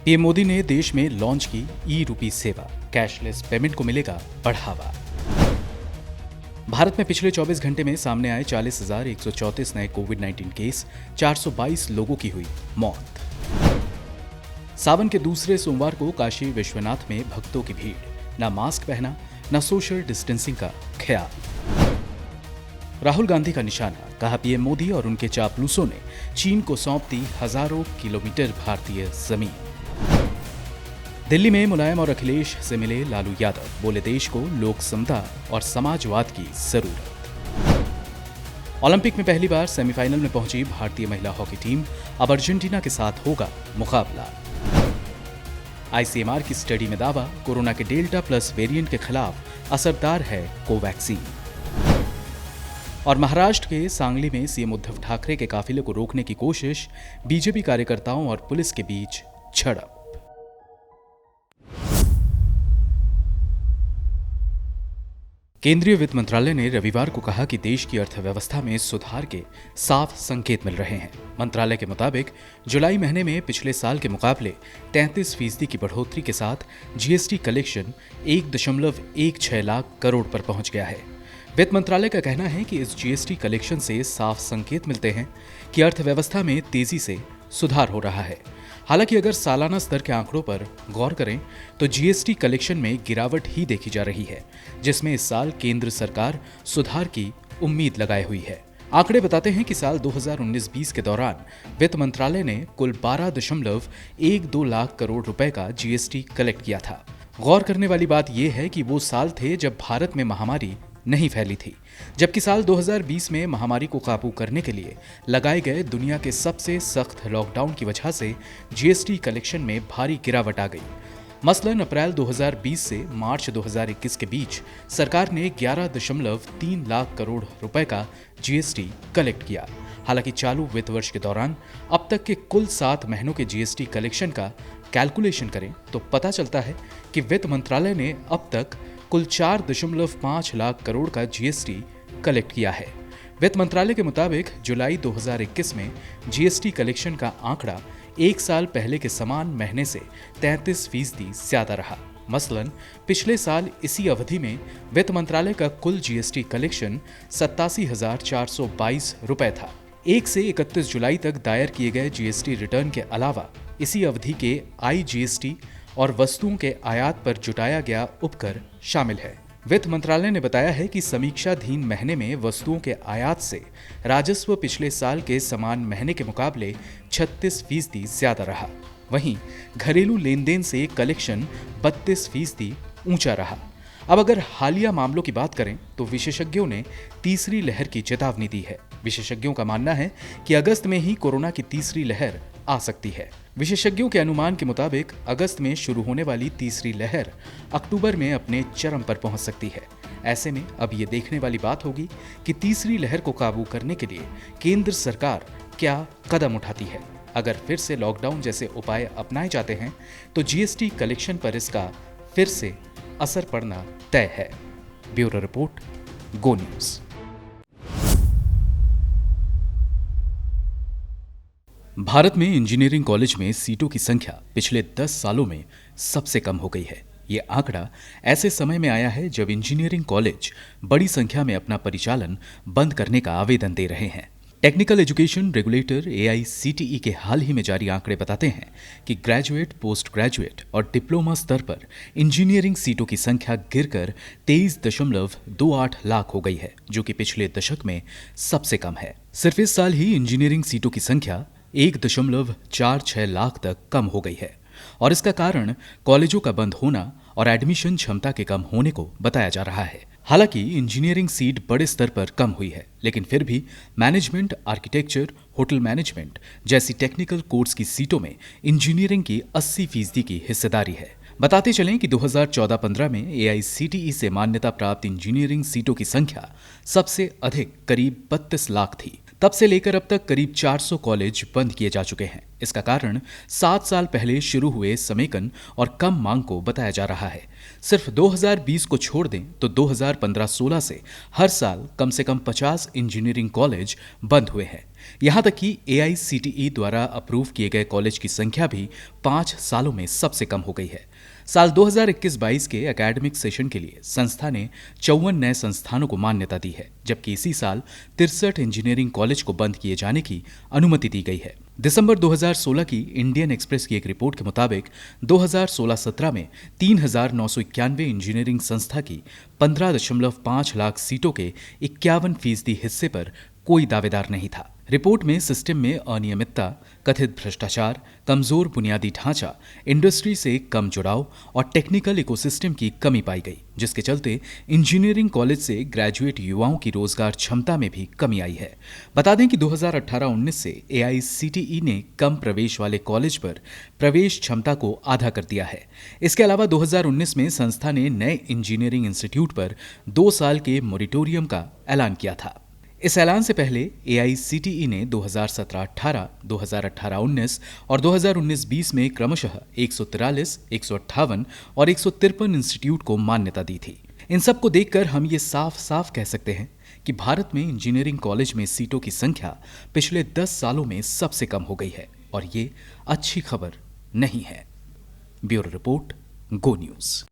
PM Modi ने देश में लॉन्च की ई-रूपी सेवा, कैशलेस पेमेंट को मिलेगा बढ़ावा। भारत में पिछले 24 घंटे में सामने आए 40,134 नए कोविड-19 केस, 422 लोगों की हुई मौत। सावन के दूसरे सोमवार को काशी विश्वनाथ में भक्तों की भीड़, न मास्क पहना न सोशल डिस्टेंसिंग का ख्याल। राहुल गांधी का निशाना, कहा पीएम मोदी और उनके चापलूसों ने चीन को सौंप दी हजारों किलोमीटर भारतीय जमीन। दिल्ली में मुलायम और अखिलेश से मिले लालू यादव, बोले देश को लोक समता और समाजवाद की जरूरत। ओलंपिक में पहली बार सेमीफाइनल में पहुंची भारतीय महिला हॉकी टीम, अब अर्जेंटीना के साथ होगा मुकाबला। आईसीएमआर की स्टडी में दावा, कोरोना के डेल्टा प्लस वेरिएंट के खिलाफ असरदार है कोवैक्सीन। और महाराष्ट्र के सांगली में सीएम उद्धव ठाकरे के काफिले को रोकने की कोशिश, बीजेपी कार्यकर्ताओं और पुलिस के बीच झड़प। केंद्रीय वित्त मंत्रालय ने रविवार को कहा कि देश की अर्थव्यवस्था में सुधार के साफ संकेत मिल रहे हैं। मंत्रालय के मुताबिक जुलाई महीने में पिछले साल के मुकाबले 33% की बढ़ोतरी के साथ जीएसटी कलेक्शन 1.16 लाख करोड़ पर पहुंच गया है। वित्त मंत्रालय का कहना है कि इस जीएसटी कलेक्शन से साफ संकेत मिलते हैं कि अर्थव्यवस्था में तेजी से सुधार हो रहा है। हालांकि अगर सालाना स्तर के आंकड़ों पर गौर करें तो जीएसटी कलेक्शन में गिरावट ही देखी जा रही है, जिसमें इस साल केंद्र सरकार सुधार की उम्मीद लगाए हुई है। आंकड़े बताते हैं कि साल 2019-20 के दौरान वित्त मंत्रालय ने कुल 12.12 लाख करोड़ रुपए का जीएसटी कलेक्ट किया था। गौर करने वाली बात यह है कि वो साल थे जब भारत में महामारी नहीं फैली थी, जबकि साल 2020 में महामारी को काबू करने के लिए लगाए गए दुनिया के सबसे सख्त लॉकडाउन की वजह से जीएसटी कलेक्शन में भारी गिरावट आ गई। मसलन अप्रैल 2020 से मार्च 2021 के बीच सरकार ने 11.3 लाख करोड़ रुपए का जीएसटी कलेक्ट किया। हालांकि चालू वित्त वर्ष के दौरान अब तक के कुल 7 महीनों के जीएसटी कलेक्शन का कैलकुलेशन करें तो पता चलता है कि वित्त मंत्रालय ने अब तक कुल 4.5 लाख करोड़ का जीएसटी कलेक्ट किया है। वित्त मंत्रालय के मुताबिक जुलाई 2021 में जीएसटी कलेक्शन का आंकड़ा एक साल पहले के समान महीने से 33% ज्यादा रहा। मसलन पिछले साल इसी अवधि में वित्त मंत्रालय का कुल जीएसटी कलेक्शन 87,422 रुपए था। 1 से 31 जुलाई तक दायर किए गए जीएसटी रिटर्न के अलावा इसी अवधि के आईजीएसटी और वस्तुओं के आयात पर जुटाया गया उपकर शामिल है। वित्त मंत्रालय ने बताया है कि समीक्षाधीन महीने में वस्तुओं के आयात से राजस्व पिछले साल के समान महीने के मुकाबले 36% ज्यादा रहा। वहीं घरेलू लेन देन से कलेक्शन 32% ऊंचा रहा। अब अगर हालिया मामलों की बात करें तो विशेषज्ञों ने तीसरी लहर की चेतावनी दी है। विशेषज्ञों का मानना है कि अगस्त में ही कोरोना की तीसरी लहर आ सकती है। विशेषज्ञों के अनुमान के मुताबिक अगस्त में शुरू होने वाली तीसरी लहर अक्टूबर में अपने चरम पर पहुंच सकती है। ऐसे में अब ये देखने वाली बात होगी कि तीसरी लहर को काबू करने के लिए केंद्र सरकार क्या कदम उठाती है। अगर फिर से लॉकडाउन जैसे उपाय अपनाए जाते हैं तो जीएसटी कलेक्शन पर इसका फिर से असर पड़ना तय है। ब्यूरो रिपोर्ट, गो न्यूज। भारत में इंजीनियरिंग कॉलेज में सीटों की संख्या पिछले 10 सालों में सबसे कम हो गई है। ये आंकड़ा ऐसे समय में आया है जब इंजीनियरिंग कॉलेज बड़ी संख्या में अपना परिचालन बंद करने का आवेदन दे रहे हैं। टेक्निकल एजुकेशन रेगुलेटर एआईसीटीई के हाल ही में जारी आंकड़े बताते हैं कि ग्रेजुएट, पोस्ट ग्रेजुएट और डिप्लोमा स्तर पर इंजीनियरिंग सीटों की संख्या गिरकर 23.28 लाख हो गई है, जो कि पिछले दशक में सबसे कम है। सिर्फ इस साल ही इंजीनियरिंग सीटों की संख्या 1.46 लाख तक कम हो गई है और इसका कारण कॉलेजों का बंद होना और एडमिशन क्षमता के कम होने को बताया जा रहा है। हालांकि इंजीनियरिंग सीट बड़े स्तर पर कम हुई है, लेकिन फिर भी मैनेजमेंट, आर्किटेक्चर, होटल मैनेजमेंट जैसी टेक्निकल कोर्स की सीटों में इंजीनियरिंग की 80% की हिस्सेदारी है। बताते चलें कि 2014-15 में एआईसीटीई से मान्यता प्राप्त इंजीनियरिंग सीटों की संख्या सबसे अधिक करीब 32 लाख थी। तब से लेकर अब तक करीब 400 कॉलेज बंद किए जा चुके हैं। इसका कारण 7 साल पहले शुरू हुए समेकन और कम मांग को बताया जा रहा है। सिर्फ 2020 को छोड़ दें तो 2015-16 से हर साल कम से कम 50 इंजीनियरिंग कॉलेज बंद हुए हैं। यहां तक कि AICTE द्वारा अप्रूव किए गए कॉलेज की संख्या भी 5 सालों में सबसे कम हो गई है। साल 2021-22 के एकेडमिक सेशन के लिए संस्था ने 54 नए संस्थानों को मान्यता दी है, जबकि इसी साल 63 इंजीनियरिंग कॉलेज को बंद किए जाने की अनुमति दी गई है। दिसंबर 2016 की इंडियन एक्सप्रेस की एक रिपोर्ट के मुताबिक 2016-17 में 3,991 इंजीनियरिंग संस्था की 15.5 लाख सीटों के 51% हिस्से पर कोई दावेदार नहीं था। रिपोर्ट में सिस्टम में अनियमितता, कथित भ्रष्टाचार, कमजोर बुनियादी ढांचा, इंडस्ट्री से कम जुड़ाव और टेक्निकल इकोसिस्टम की कमी पाई गई, जिसके चलते इंजीनियरिंग कॉलेज से ग्रेजुएट युवाओं की रोजगार क्षमता में भी कमी आई है। बता दें कि 2018-19 से AICTE ने कम प्रवेश वाले कॉलेज पर प्रवेश क्षमता को आधा कर दिया है। इसके अलावा 2019 में संस्था ने नए इंजीनियरिंग इंस्टीट्यूट पर 2 साल के मोरिटोरियम का ऐलान किया था। इस ऐलान से पहले AICTE ने 2017-18, 2018-19 और 2019-20 में क्रमशः 143, 158 और 153 इंस्टीट्यूट को मान्यता दी थी। इन सब को देखकर हम ये साफ साफ कह सकते हैं कि भारत में इंजीनियरिंग कॉलेज में सीटों की संख्या पिछले 10 सालों में सबसे कम हो गई है और ये अच्छी खबर नहीं है। ब्यूरो रिपोर्ट, गो न्यूज।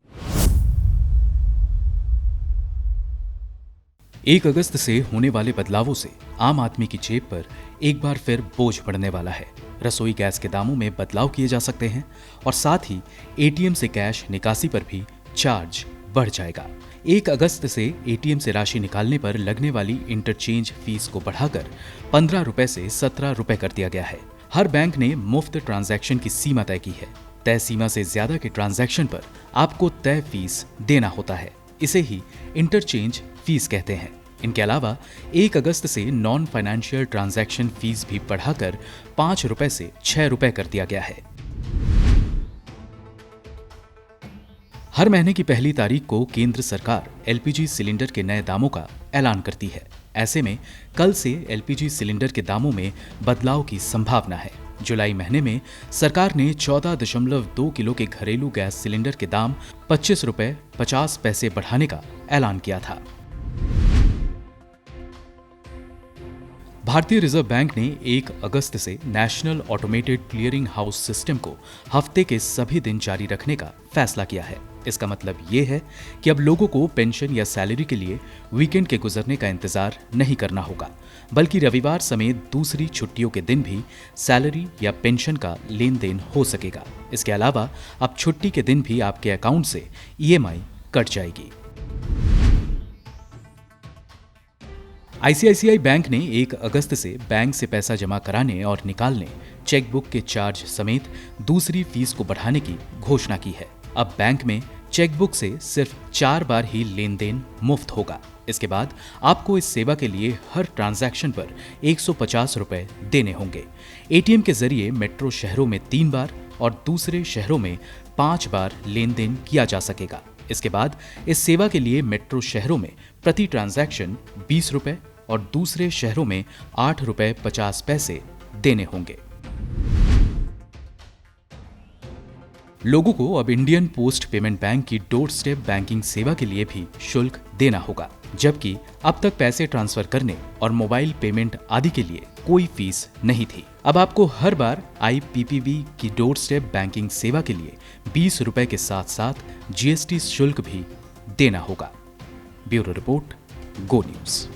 1 अगस्त से होने वाले बदलावों से आम आदमी की जेब पर एक बार फिर बोझ पड़ने वाला है। रसोई गैस के दामों में बदलाव किए जा सकते हैं और साथ ही ATM से कैश निकासी पर भी चार्ज बढ़ जाएगा। 1 अगस्त से ATM से राशि निकालने पर लगने वाली इंटरचेंज फीस को बढ़ाकर 15 रुपए से 17 रुपए कर दिया गया है। हर बैंक ने मुफ्त ट्रांजैक्शन की सीमा तय की है। तय सीमा से ज्यादा के ट्रांजैक्शन पर आपको तय फीस देना होता है। इसे ही इंटरचेंज फीस कहते हैं। इनके अलावा 1 अगस्त से नॉन फाइनेंशियल ट्रांजैक्शन फीस भी बढ़ाकर 5 रुपए से 6 रुपए कर दिया गया है। हर महीने की पहली तारीख को केंद्र सरकार LPG सिलेंडर के नए दामों का ऐलान करती है। ऐसे में कल से LPG सिलेंडर के दामों में बदलाव की संभावना है। जुलाई महीने में सरकार ने 14.2 किलो के घरेलू गैस सिलेंडर के दाम 25 रुपए 50 पैसे बढ़ाने का ऐलान किया था। भारतीय रिजर्व बैंक ने 1 अगस्त से national automated clearing house system को हफ्ते के सभी दिन जारी रखने का फैसला किया है। इसका मतलब ये है कि अब लोगों को पेंशन या सैलरी के लिए वीकेंड के गुजरने का इंतजार नहीं करना होगा, बल्कि रविवार समेत दूसरी छुट्टियों के दिन भी सैलरी या पेंशन का लेन देन हो सकेगा। इसके अलावा अब छुट्टी के दिन भी आपके अकाउंट से EMI कट जाएगी। ICICI बैंक ने 1 अगस्त से बैंक से पैसा जमा कराने और निकालने, चेकबुक के चार्ज समेत दूसरी फीस को बढ़ाने की घोषणा की है। अब बैंक में चेकबुक से सिर्फ 4 बार ही लेन देन मुफ्त होगा। इसके बाद आपको इस सेवा के लिए हर ट्रांजैक्शन पर 150 रुपए देने होंगे। ATM के जरिए मेट्रो शहरों में 3 बार और दूसरे शहरों में 5 बार लेन देन किया जा सकेगा। इसके बाद इस सेवा के लिए मेट्रो शहरों में प्रति ट्रांजैक्शन 20 रुपए और दूसरे शहरों में 8 रुपए 50 पैसे देने होंगे। लोगों को अब इंडियन पोस्ट पेमेंट बैंक की डोर स्टेप बैंकिंग सेवा के लिए भी शुल्क देना होगा, जबकि अब तक पैसे ट्रांसफर करने और मोबाइल पेमेंट आदि के लिए कोई फीस नहीं थी। अब आपको हर बार IPPB की डोर स्टेप बैंकिंग सेवा के लिए 20 रुपए के साथ साथ GST शुल्क भी देना होगा। ब्यूरो रिपोर्ट, गो न्यूज।